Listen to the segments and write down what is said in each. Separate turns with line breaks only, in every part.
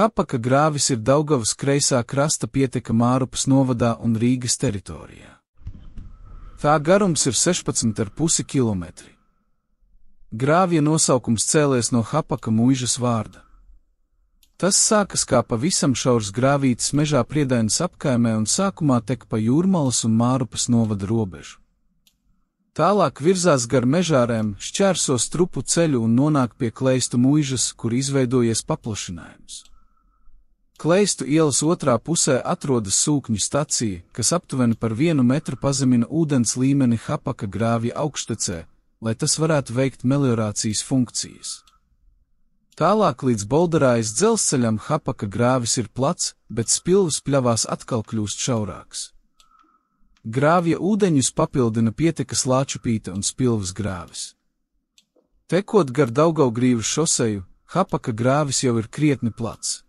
Hapaka grāvis ir Daugavas kreisā krasta pieteka Mārupas novadā un Rīgas teritorijā. Tā garums ir 16,5 kilometri. Grāvja nosaukums cēlies no Hapaka muižas vārda. Tas sākas kā pavisam šaurs grāvītis mežā Priedainas apkaimē un sākumā tek pa Jūrmalas un Mārupas novada robežu. Tālāk virzās gar mežārēm, šķērso Strupu ceļu un nonāk pie Kleistu muižas, kur izveidojies paplašinājums. Kleistu ielas otrā pusē atrodas sūkņu stacija, kas aptuveni par 1 metru pazemina ūdens līmeni Hapaka grāvja augštecē, lai tas varētu veikt meliorācijas funkcijas. Tālāk līdz Bolderājas dzelzceļam Hapaka grāvis ir plats, bet Spilvas pļavās atkal kļūst šaurāks. Grāvja ūdeņus papildina pietekas Lāčupīte un Spilvas grāvis. Tekot gar Daugavgrīvas šoseju, Hapaka grāvis jau ir krietni plats.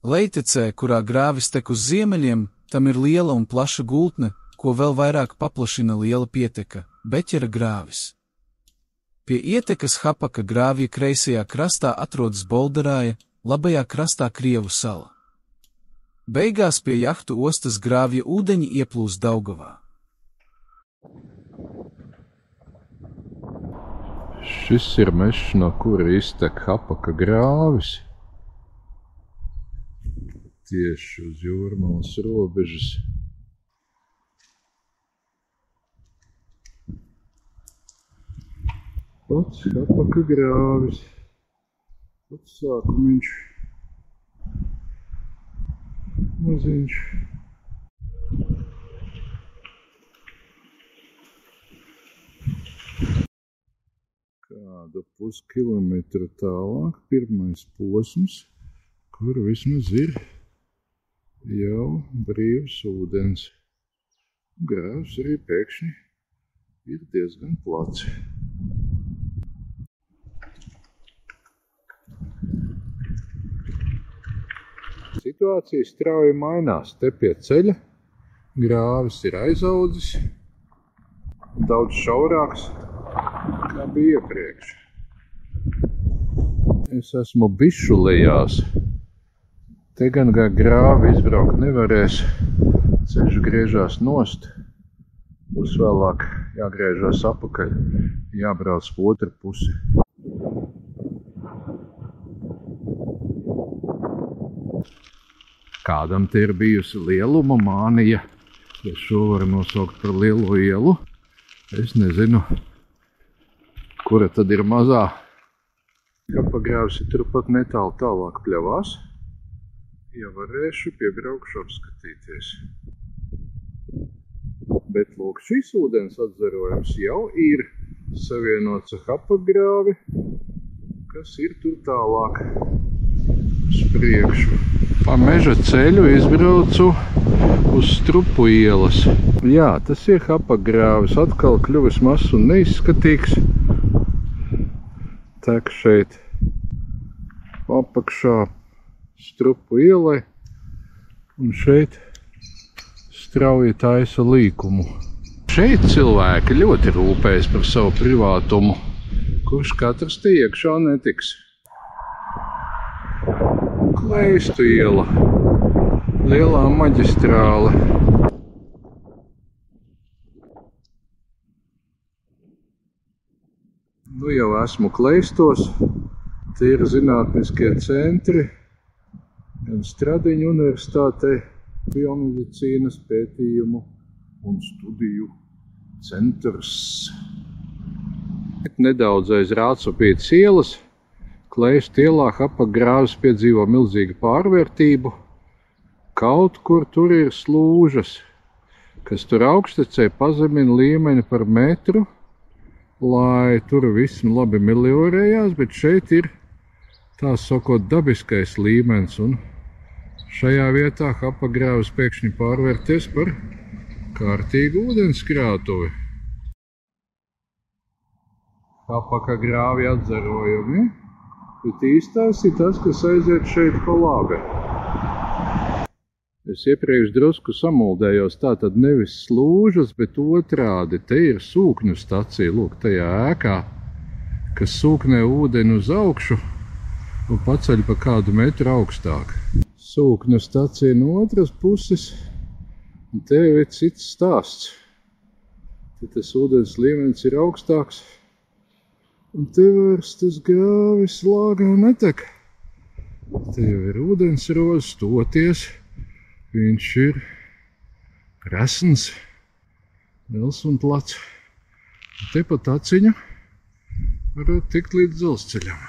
Leitecē, kurā grāvis tek uz ziemeļiem, tam ir liela un plaša gultne, ko vēl vairāk paplašina liela pieteka – Beķera grāvis. Pie ietekas Hapaka grāvja kreisajā krastā atrodas Bolderāja, labajā krastā Krievu sala. Beigās pie jahtu ostas grāvja ūdeņi ieplūst Daugavā.
Šis ir mežs, no kura iztek Hapaka grāvis. Tieši uz Jūrmalas robežas. Pats Hapaka grāvis. Pats sākumiņš. Maziņš. Kādu puskilometru tālāk pirmais posms, kur vismaz ir jau brīvs ūdens. Grāvs arī pēkšņi ir diezgan plats. Situācija strauji mainās. Te pie ceļa grāvis ir aizaudzis, daudz šaurāks, kā bija iepriekš. Es esmu bišu lejās. Te gan grāvi izbraukt nevarēs, ceļš griežās nost, būs vēlāk jāgriežās apakaļ, jābrauc pa otru pusi. Kādam te ir bijusi lieluma mānija, ja šo var nosaukt par lielo ielu. Es nezinu, kura tad ir mazā. Hapaka grāvis ir turpat netālu tālāk pļavās. Ja varēšu, piebraukšu apskatīties. Bet lūk, šis ūdens atzarojums jau ir savienots ar Hapaka grāvi, kas ir tur tālāk uz priekšu. Pa meža ceļu izbraucu uz Strupu ielas. Jā, tas ir Hapaka grāvis, atkal kļuvis mazs un neizskatīgs. Tek šeit apakšā Strupu ielai un šeit strauji taisa līkumu. Šeit cilvēki ļoti rūpējas par savu privātumu, kurš katrs te iekšā netiks. Kleistu iela, lielā maģistrāle. Nu jau esmu Kleistos, te ir zinātniskie centri, gan Stradiņu universitātei, biomedicīnas pētījumu un studiju centrs. Nedaudz aiz Rācupītes ielas, Kleistu ielā Hapaka grāvis piedzīvo milzīgu pārvērtību. Kaut kur tur ir slūžas, kas tur augštecē pazemina līmeni par metru, lai tur viss labi meliorējās, bet šeit ir tā sakot dabiskais līmenis, un šajā vietā Hapaka grāvis pēkšņi pārvērties par kārtīgu ūdenskrātuvi. Hapaka grāvi atzarojumi, bet īstais ir tas, kas aiziet šeit pa labi. Es iepriekš drusku samuldējos, tātad nevis slūžas, bet otrādi. Te ir sūkņu stacija, lūk, tajā ēkā, kas sūknē ūdeni uz augšu, un paceļ pa kādu metru augstāk. Sūkņu stacija no otras puses, un te ir cits stāsts. Te tas ūdens līmenis ir augstāks, un te vairs tas grāvis lāgā netek. Te jau ir ūdensroze, toties, viņš ir resns, liels un plats. Te pa taciņu varētu tikt līdz dzelzceļam.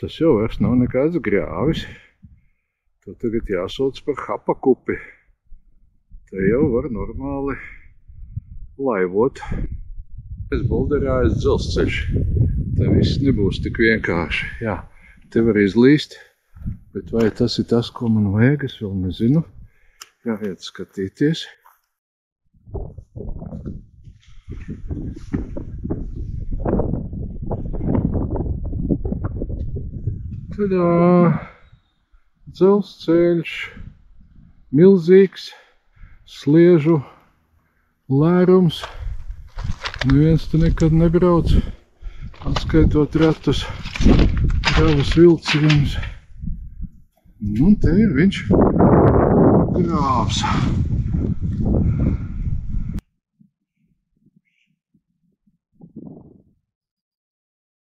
Tas jau vairs nav nekāds grāvis. To tagad jāsauc par Hapakupi. Te jau var normāli laivot. Es bulderājas dzelzceļš. Te viss nebūs tik vienkārši. Jā, te var izlīst, bet vai tas ir tas, ko man vajag, es vēl nezinu. Jāiet skatīties. Tadā! Dzelzceļš, milzīgs, sliežu lērums. Neviens te nekad nebrauc, atskaitot ratus, kravas vilcienus. Un te ir viņš grāvs.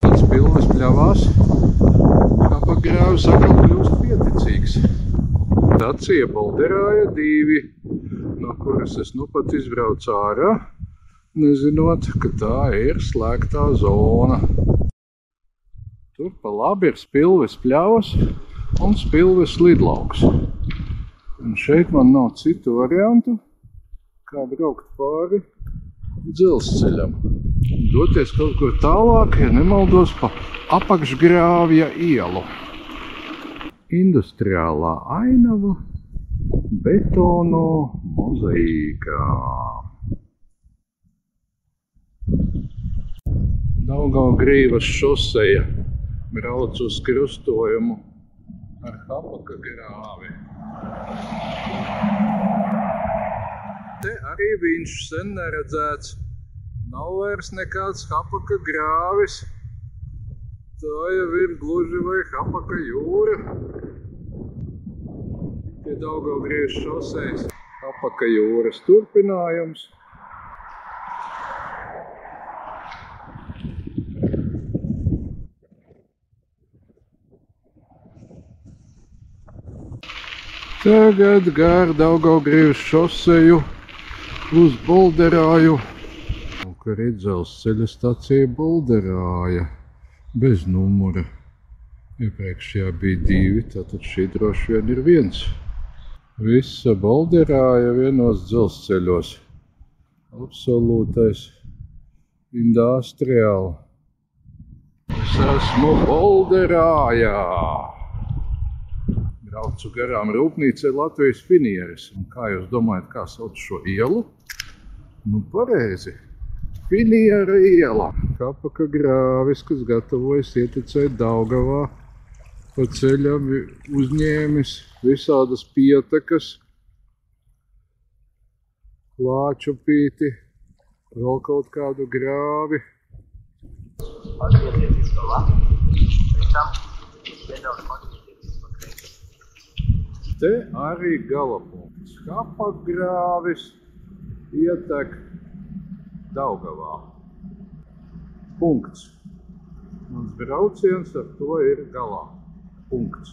Pats pilnas pļavās, kā pa grāvis atkal kļūst pieticīgs. Stacija Bolderāja 2, no kuras es nu pat izbraucu ārā, nezinot, ka tā ir slēgtā zona. Tur pa labi ir Spilves pļavas un Spilves lidlauks. Un šeit man nav citu variantu, kā braukt pāri dzelzceļam. Doties kaut kur tālāk, ja nemaldos, pa apakšgrāvja ielu. Industriālā ainava betono mozaīkā. Daugavgrīvas šoseja brauc uz krustojumu ar Hapaka grāvi. Te arī viņš sen neredzēts. Nav vairs nekāds Hapaka grāvis. Tā jau ir gluži vai Hapaka jūra. Pie Daugavgrīvas šosejas Hapaka jūras turpinājums. Tagad gar Daugavgrīvas šoseju uz Bolderāju, kur ir dzelzceļa stacija Bolderāja, bez numura. Iepriekšējā bija 2, tātad šī droši vien ir 1. Visa Bolderāja vienos dzelzceļos. Absolūtais industriāli. Es esmu Bolderājā. Braucu garām rūpnīcai Latvijas Finieres. Un kā jūs domājat, kā sauc šo ielu? Nu, pareizi. Finiera iela. Hapaka grāvis, kas gatavojas ieticēt Daugavā. Pa ceļam uzņēmis visādas pietekas, Klāčupīti, vēl kaut kādu grāvi.
Atgriezieties galā. Pēc tam nedaudz atgriezieties.
Te arī galapunkts. Hapakgrāvis ietek Daugavā. Punkts. Mans brauciens ar to ir galā. Punkts.